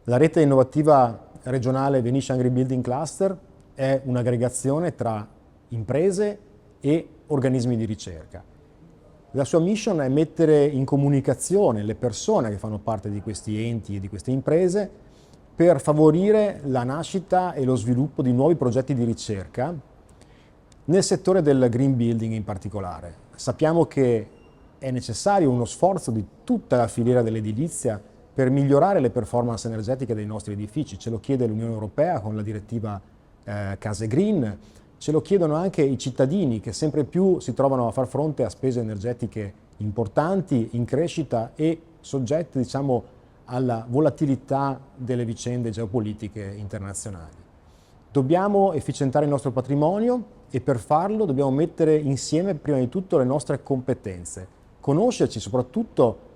La rete innovativa regionale Venetian Green Building Cluster è un'aggregazione tra imprese e organismi di ricerca. La sua mission è mettere in comunicazione le persone che fanno parte di questi enti e di queste imprese per favorire la nascita e lo sviluppo di nuovi progetti di ricerca nel settore del green building in particolare. Sappiamo che è necessario uno sforzo di tutta la filiera dell'edilizia per migliorare le performance energetiche dei nostri edifici. Ce lo chiede l'Unione Europea con la direttiva Case Green, ce lo chiedono anche i cittadini che sempre più si trovano a far fronte a spese energetiche importanti, in crescita e soggette, diciamo, alla volatilità delle vicende geopolitiche internazionali. Dobbiamo efficientare il nostro patrimonio e per farlo dobbiamo mettere insieme prima di tutto le nostre competenze, conoscerci soprattutto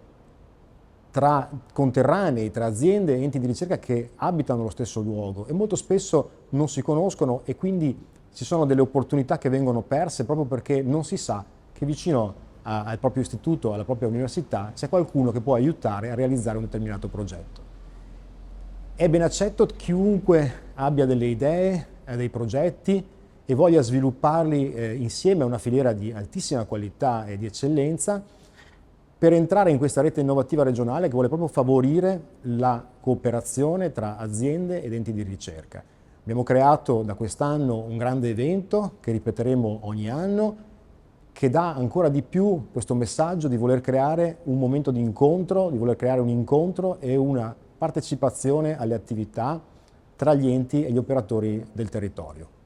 tra conterranei, tra aziende e enti di ricerca che abitano lo stesso luogo e molto spesso non si conoscono e quindi ci sono delle opportunità che vengono perse proprio perché non si sa che vicino al proprio istituto, alla propria università, c'è qualcuno che può aiutare a realizzare un determinato progetto. È ben accetto chiunque abbia delle idee, dei progetti e voglia svilupparli insieme a una filiera di altissima qualità e di eccellenza per entrare in questa rete innovativa regionale che vuole proprio favorire la cooperazione tra aziende ed enti di ricerca. Abbiamo creato da quest'anno un grande evento che ripeteremo ogni anno, che dà ancora di più questo messaggio di voler creare un momento di incontro, di voler creare un incontro e una partecipazione alle attività tra gli enti e gli operatori del territorio.